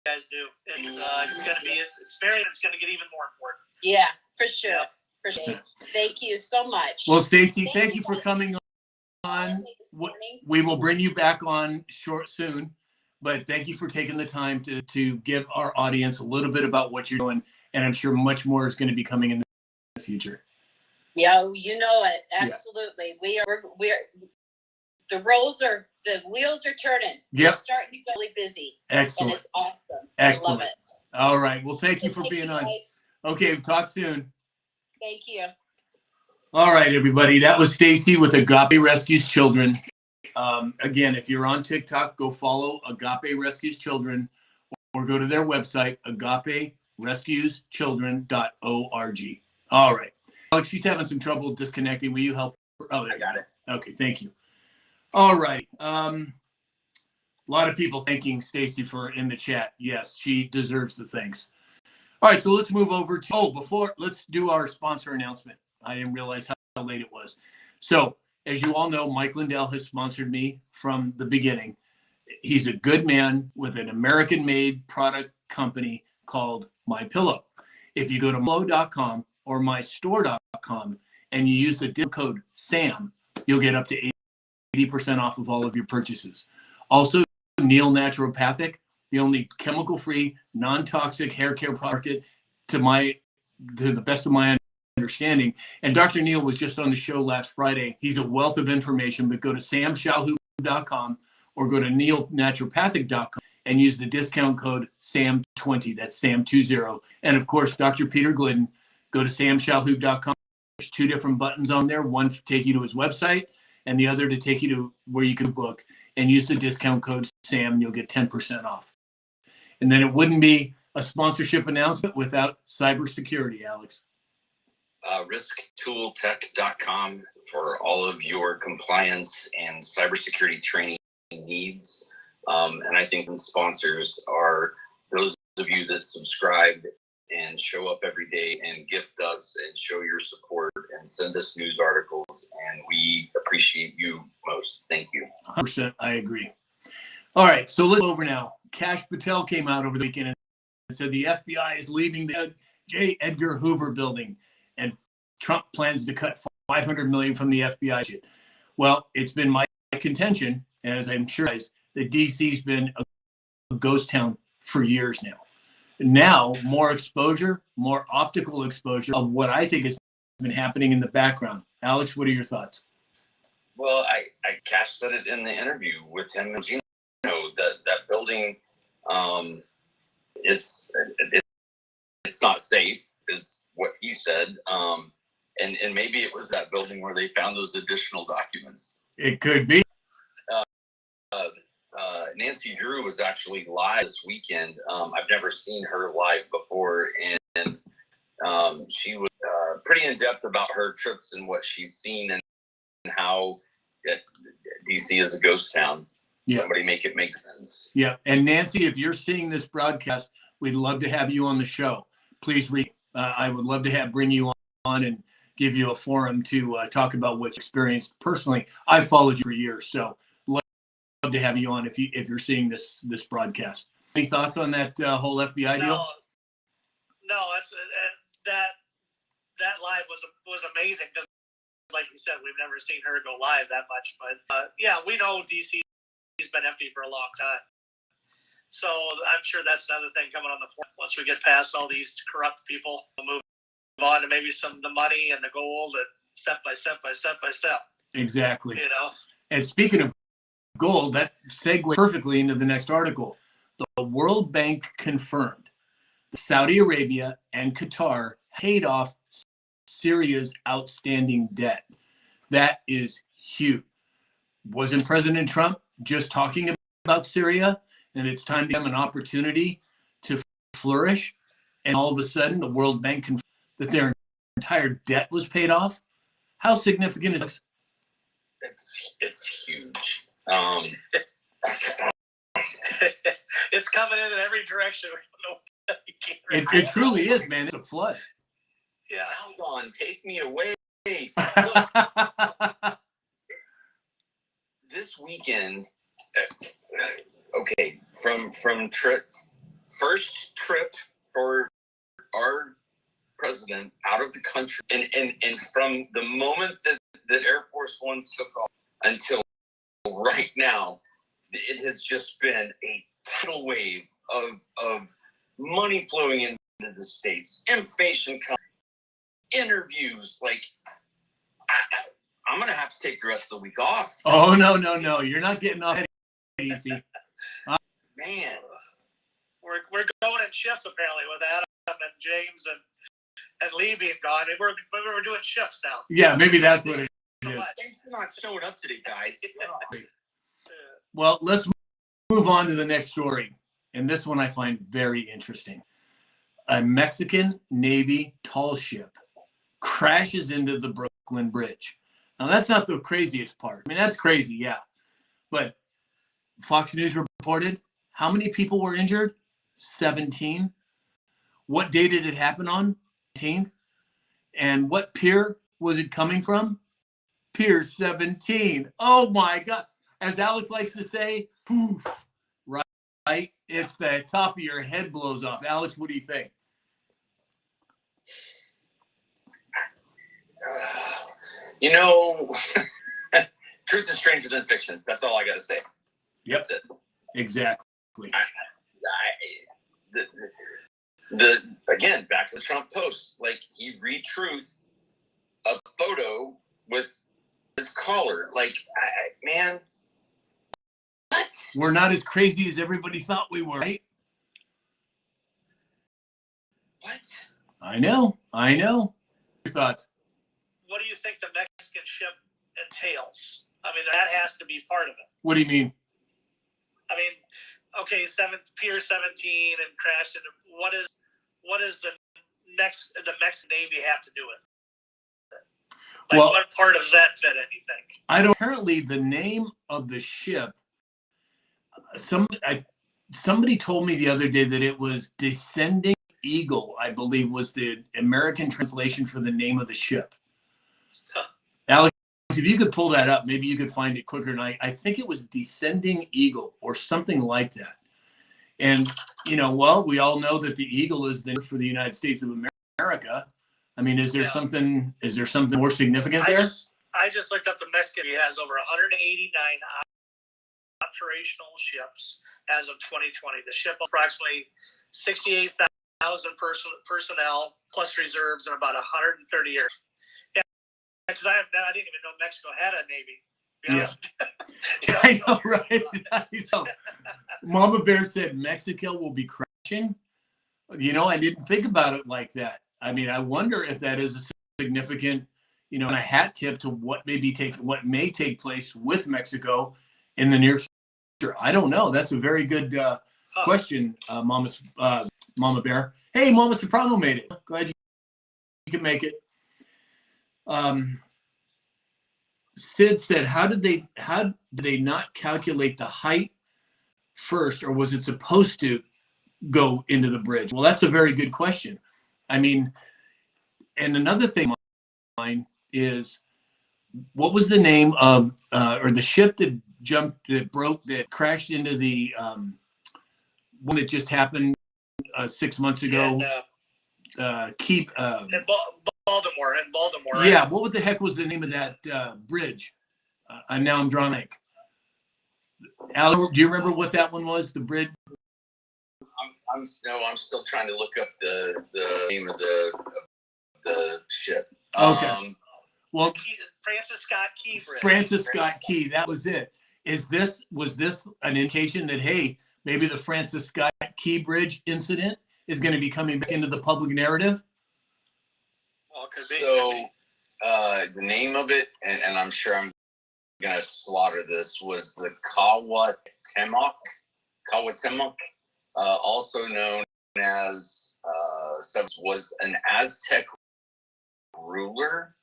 guys do. It's going to be it's going to get even more important. Yeah, for sure. For sure. Thank you so much. Well, Stacey, thank you for coming on. We will bring you back on soon, but thank you for taking the time to give our audience a little bit about what you're doing, and I'm sure much more is going to be coming in the future. Yeah, you know it. Absolutely. Yeah. We're the wheels are turning. Yep. It's starting to get really busy. Excellent. And it's awesome. Excellent. I love it. All right. Well, thank you for being on. Guys. Okay, talk soon. Thank you. All right, everybody. That was Stacey with Agape Rescues Children. Again, if you're on TikTok, go follow Agape Rescues Children or go to their website, agaperescueschildren.org. All right. Alex, she's having some trouble disconnecting. Will you help her? Oh, I got it. Okay, thank you. All right. A lot of people thanking Stacey for in the chat. Yes, she deserves the thanks. All right, so let's move over to, let's do our sponsor announcement. I didn't realize how late it was. So, as you all know, Mike Lindell has sponsored me from the beginning. He's a good man with an American-made product company called MyPillow. If you go to MyPillow.com, or mystore.com and you use the discount code SAM, you'll get up to 80% off of all of your purchases. Also, Neil Naturopathic, the only chemical-free, non-toxic hair care product to the best of my understanding. And Dr. Neil was just on the show last Friday. He's a wealth of information, but go to samshalhoub.com or go to neilnaturopathic.com and use the discount code SAM20. That's SAM20. And of course, Dr. Peter Glidden, go to samshalhoub.com. There's two different buttons on there, one to take you to his website and the other to take you to where you can book, and use the discount code SAM and you'll get 10% off. And then it wouldn't be a sponsorship announcement without cybersecurity, Alex. Risktooltech.com for all of your compliance and cybersecurity training needs. And I think sponsors are those of you that subscribe and show up every day and gift us and show your support and send us news articles. And we appreciate you most. Thank you. 100%, I agree. All right, so let's go over now. Kash Patel came out over the weekend and said the FBI is leaving the J. Edgar Hoover building, and Trump plans to cut $500 million from the FBI budget. Well, it's been my contention, as I'm sure, that DC's been a ghost town for years now. Now, more exposure, more optical exposure of what I think has been happening in the background. Alex, what are your thoughts? Well, Kash said it in the interview with him and Gino, that building, it's not safe, is what he said. And maybe it was that building where they found those additional documents. It could be. Nancy Drew was actually live this weekend. I've never seen her live before, and she was pretty in depth about her trips and what she's seen and how DC is a ghost town. Yeah. Somebody make it make sense. Yeah, and Nancy, if you're seeing this broadcast, we'd love to have you on the show. Please I would love to bring you on and give you a forum to talk about what you experienced personally. I've followed you for years, so love to have you on if you're seeing this broadcast. Any thoughts on that whole FBI deal? No, that live was amazing because, like you said, we've never seen her go live that much. But yeah, we know DC has been empty for a long time. So I'm sure that's another thing coming on the floor. Once we get past all these corrupt people, we'll move on to maybe the money and the gold, and step by step by step by step. Exactly. And speaking of gold, that segues perfectly into the next article. The World Bank confirmed Saudi Arabia and Qatar paid off Syria's outstanding debt. That is huge. Wasn't President Trump just talking about Syria, and it's time to give them an opportunity to flourish, and all of a sudden the World Bank confirmed that their entire debt was paid off? How significant is this? It's huge. It's coming in every direction. It truly is, man. It's a flood. Yeah. Hold on, take me away. This weekend, okay, from first trip for our president out of the country, and from the moment that Air Force One took off until right now, it has just been a tidal wave of money flowing into the States, information coming, interviews. Like, I'm going to have to take the rest of the week off. Oh, no. You're not getting off easy. Man. We're going in shifts, apparently, with Adam and James and Lee being gone. We're doing shifts now. Yeah, maybe that's what it is. Thanks for not showing up today, guys. Well, let's move on to the next story. And this one I find very interesting. A Mexican Navy tall ship crashes into the Brooklyn Bridge. Now, that's not the craziest part. I mean, that's crazy, yeah. But Fox News reported how many people were injured? 17. What day did it happen on? 18th. And what pier was it coming from? Pier 17. Oh, my God. As Alex likes to say, poof, right? It's the top of your head blows off. Alex, what do you think? You know, truth is stranger than fiction. That's all I got to say. Yep. That's it. Exactly. The again, back to the Trump post. Like, he retruth a photo with his collar. Like, man, what? We're not as crazy as everybody thought we were, right? What? I know. Your thoughts? What do you think the Mexican ship entails? I mean, that has to be part of it. What do you mean? I mean, okay, Pier 17 and crashed into what is the Mexican Navy have to do with it? Like, Well, what part does that fit in, you think? I don't. Apparently, the name of the ship. Somebody told me the other day that it was Descending Eagle, I believe, was the American translation for the name of the ship. Huh. Alex, if you could pull that up, maybe you could find it quicker than I think it was Descending Eagle or something like that. And, well, we all know that the eagle is there for the United States of America. I mean, is there something more significant there? I just looked up the Mexican. He has over 189 operational ships as of 2020. The ship approximately 68,000 personnel plus reserves and about 130 air. Yeah, because I didn't even know Mexico had a navy. Yeah. I know, right? I know. Mama Bear said Mexico will be crashing. I didn't think about it like that. I mean, I wonder if that is a significant, a hat tip to what may take place with Mexico in the near future. I don't know. That's a very good question, Mama Bear. Hey, Mama Soprano made it. Glad you could make it. Sid said, how did they not calculate the height first, or was it supposed to go into the bridge? Well, that's a very good question. I mean, and another thing mine is, what was the name of or the ship that crashed into the one that just happened 6 months ago? In Baltimore. Yeah, right? What the heck was the name of that bridge? Now I'm drawing a blank. Al, do you remember what that one was? The bridge? I'm still trying to look up the name of the ship. Okay. Well, Francis Scott Key Bridge. Francis Scott Key, that was it. Was this an indication that, hey, maybe the Francis Scott Key Bridge incident is going to be coming back into the public narrative? Well, the name of it, and I'm sure I'm going to slaughter this, was the Cahuatemoc, also known as, was an Aztec ruler,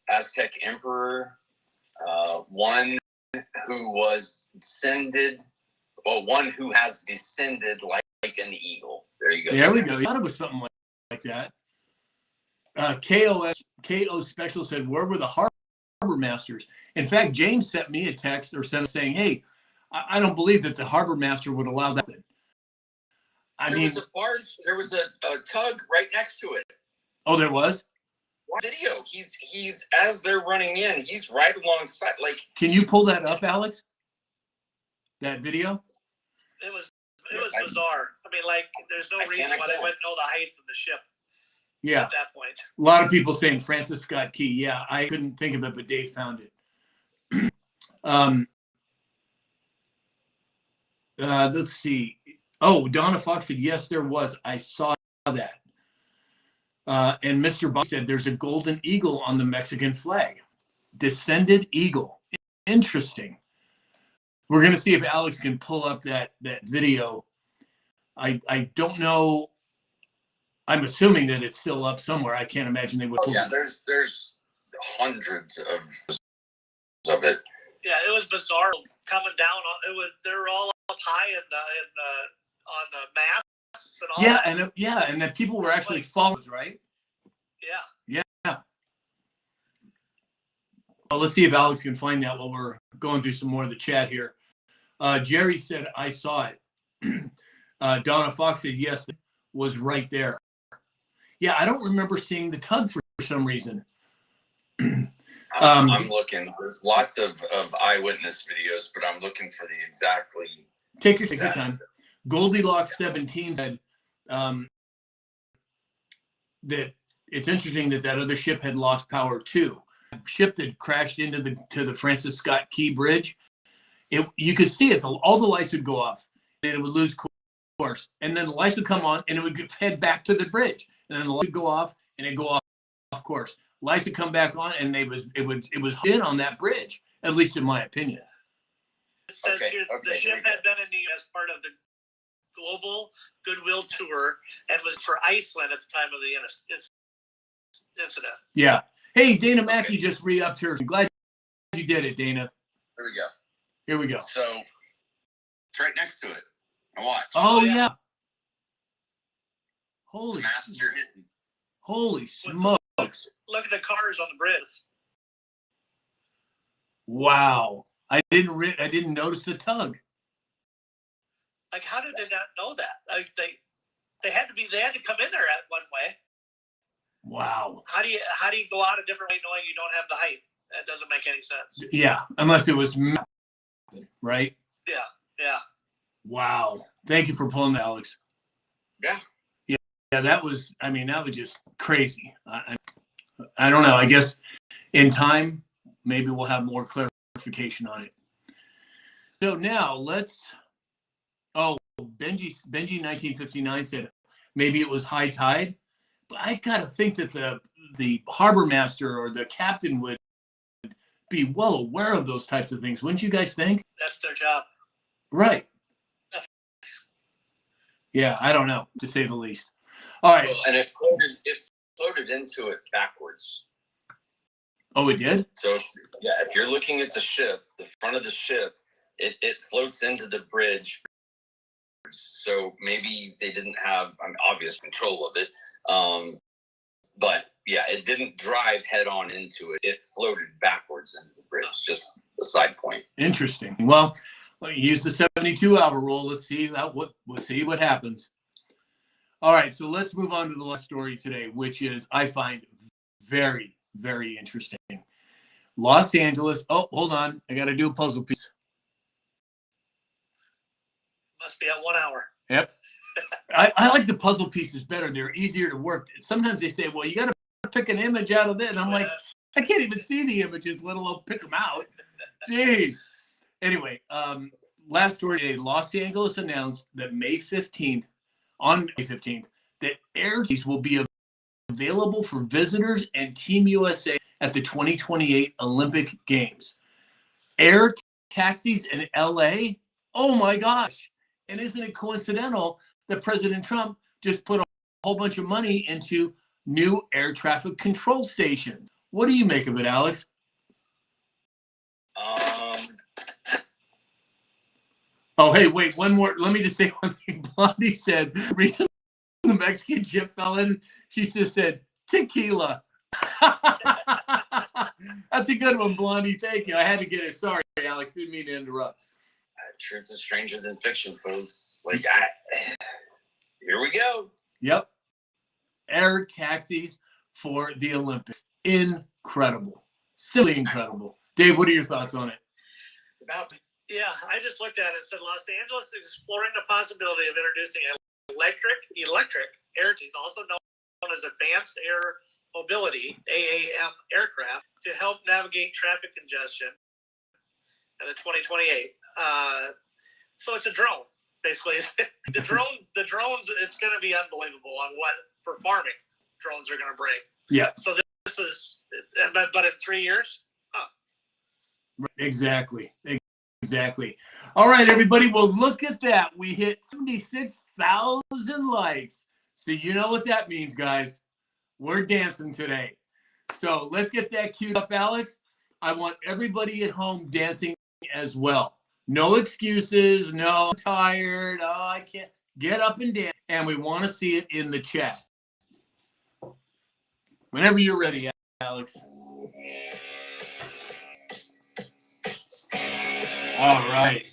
Aztec emperor, one who has descended like an eagle. There you go. There we go. I thought it was something like that. KO Special said, where were the harbor masters? In fact, James sent me a text saying, hey, I don't believe that the harbor master would allow that. There was a barge. There was a tug right next to it. Oh, there was? Video. He's as they're running in, he's right alongside. Like, can you pull that up, Alex? That video? It was bizarre. I mean, like, there's no reason why they wouldn't know the height of the ship. Yeah. At that point. A lot of people saying Francis Scott Key. Yeah, I couldn't think of it, but Dave found it. Let's see. Oh, Donna Fox said, yes, there was. I saw that. And Mr. Bob said, there's a golden eagle on the Mexican flag. Descended eagle. Interesting. We're going to see if Alex can pull up that video. I don't know. I'm assuming that it's still up somewhere. I can't imagine they would. Oh, yeah, there's hundreds of it. Yeah, it was bizarre coming down. They're all up high on the masts and all. Yeah, and then people were actually following, right? Yeah. Well, let's see if Alex can find that while we're going through some more of the chat here. Jerry said, I saw it. Donna Fox said, yes, it was right there. Yeah, I don't remember seeing the tug for some reason. I'm looking. There's lots of eyewitness videos, but I'm looking for the exactly. Take your time. Goldilocks 17 said that it's interesting that other ship had lost power too. Ship that crashed into the Francis Scott Key Bridge. You could see it. All the lights would go off, and it would lose course. And then the lights would come on, and it would head back to the bridge. And then the light would go off, and it'd go off course. Lights would come back on, and it was hit on that bridge. At least in my opinion. It says here the ship had been in need as part of the Global Goodwill Tour and was for Iceland at the time of the incident. Yeah. Hey, Dana Mackey just re-upped her. I'm glad you did it, Dana. There we go. Here we go. So it's right next to it. And watch. Oh yeah. Holy smokes. Look at the cars on the bridge. Wow. I didn't notice the tug. Like, how did they not know that? Like, they had to come in there at one way. Wow. How do you go out a different way knowing you don't have the height? That doesn't make any sense. Yeah, unless it was right. Yeah. Wow. Thank you for pulling that, Alex. Yeah. Yeah, that was just crazy. I don't know. I guess in time, maybe we'll have more clarification on it. So now Benji 1959 said maybe it was high tide, but I gotta think that the harbor master or the captain would be well aware of those types of things, wouldn't you guys think? That's their job. Right. Yeah, I don't know, to say the least. All right. And it floated into it backwards. Oh, it did? So yeah, if you're looking at the ship, the front of the ship, it floats into the bridge. So maybe they didn't have obvious control of it. But yeah, it didn't drive head on into it. It floated backwards into the bridge, just a side point. Interesting. Well, use the 72-hour rule. Let's see what happens. All right, so let's move on to the last story today, which is I find very, very interesting. Los Angeles. Oh, hold on. I got to do a puzzle piece. Must be at 1 hour. Yep. I like the puzzle pieces better. They're easier to work. Sometimes they say, well, you got to pick an image out of this. And I'm like, I can't even see the images, let alone pick them out. Jeez. Anyway, last story today, Los Angeles announced that on May 15th, that air taxis will be available for visitors and Team USA at the 2028 Olympic Games. Air taxis in LA? Oh my gosh. And isn't it coincidental that President Trump just put a whole bunch of money into new air traffic control stations? What do you make of it, Alex? Oh, hey, wait, one more. Let me just say one thing. Blondie said recently the Mexican ship fell in. She just said tequila. That's a good one, Blondie. Thank you. I had to get it. Sorry, Alex. Didn't mean to interrupt. Truth is stranger than fiction, folks. Here we go. Yep. Air taxis for the Olympics. Incredible. Simply incredible. Dave, what are your thoughts on it? Yeah, I just looked at it and said Los Angeles is exploring the possibility of introducing electric air taxis, also known as Advanced Air Mobility, AAM aircraft, to help navigate traffic congestion in the 2028. So it's a drone, basically. The drones, it's going to be unbelievable on what for farming drones are going to bring. Yeah. So this is, but in 3 years? Exactly. All right, everybody. Well, look at that. We hit 76,000 likes. So you know what that means, guys. We're dancing today. So let's get that queued up, Alex. I want everybody at home dancing as well. No excuses. No, I'm tired. Oh, I can't. Get up and dance. And we want to see it in the chat. Whenever you're ready, Alex. All right.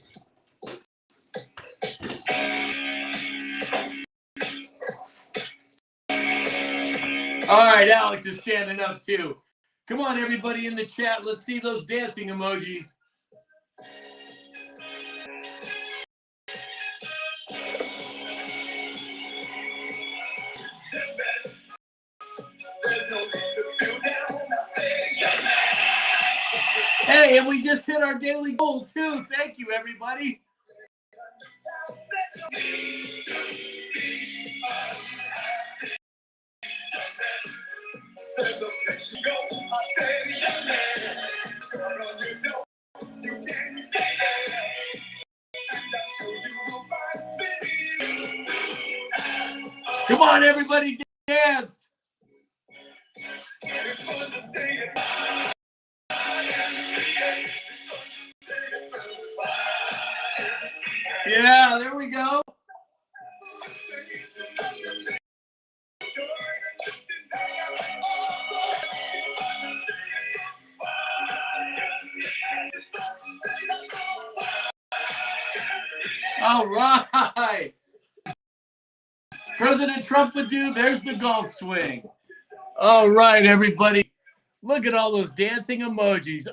All right, Alex is standing up too. Come on, everybody in the chat. Let's see those dancing emojis. Hey, and we just hit our daily goal too. Thank you, everybody. Come on, everybody, dance. Yeah, there we go. All right. President Trump would do, there's the golf swing. All right, everybody. Look at all those dancing emojis.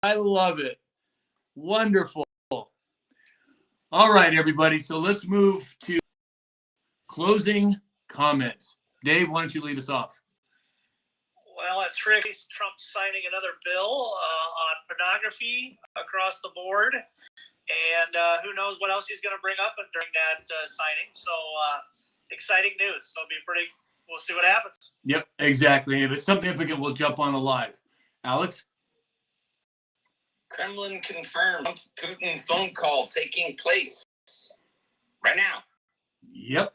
I love it. Wonderful. All right, everybody. So let's move to closing comments. Dave, why don't you lead us off? Well, it's Rick Trump signing another bill on pornography across the board. And who knows what else he's going to bring up during that signing. So exciting news. So we'll see what happens. Yep, exactly. And if it's significant, we'll jump on a live. Alex? Kremlin confirmed Putin phone call taking place right now. Yep.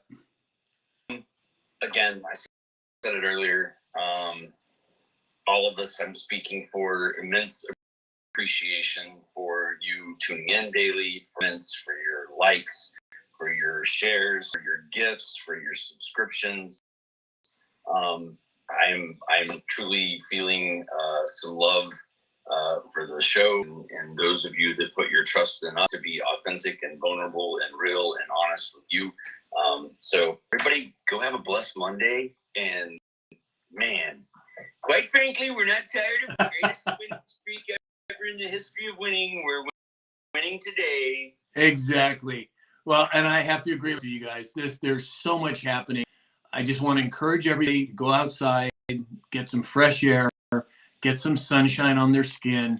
Again, I said it earlier. All of us, I'm speaking for immense appreciation for you tuning in daily, for your likes, for your shares, for your gifts, for your subscriptions. I'm truly feeling some love for the show and those of you that put your trust in us to be authentic and vulnerable and real and honest with you. So everybody, go have a blessed Monday. And man, quite frankly, we're not tired of the greatest winning streak ever in the history of winning. We're winning today. Exactly. Well, and I have to agree with you guys. There's so much happening. I just want to encourage everybody to go outside, get some fresh air, get some sunshine on their skin.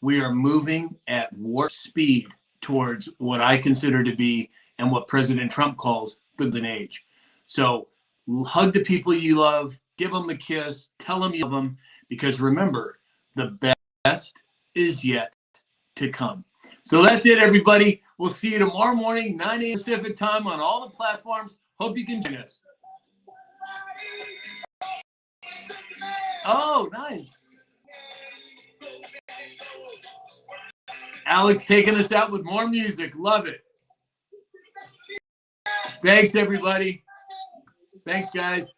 We are moving at warp speed towards what I consider to be and what President Trump calls golden age. So hug the people you love, give them a kiss, tell them you love them, because remember, the best is yet to come. So that's it, everybody. We'll see you tomorrow morning, 9 a.m. Pacific time on all the platforms. Hope you can join us. Oh, nice. Alex taking us out with more music. Love it. Thanks, everybody. Thanks, guys.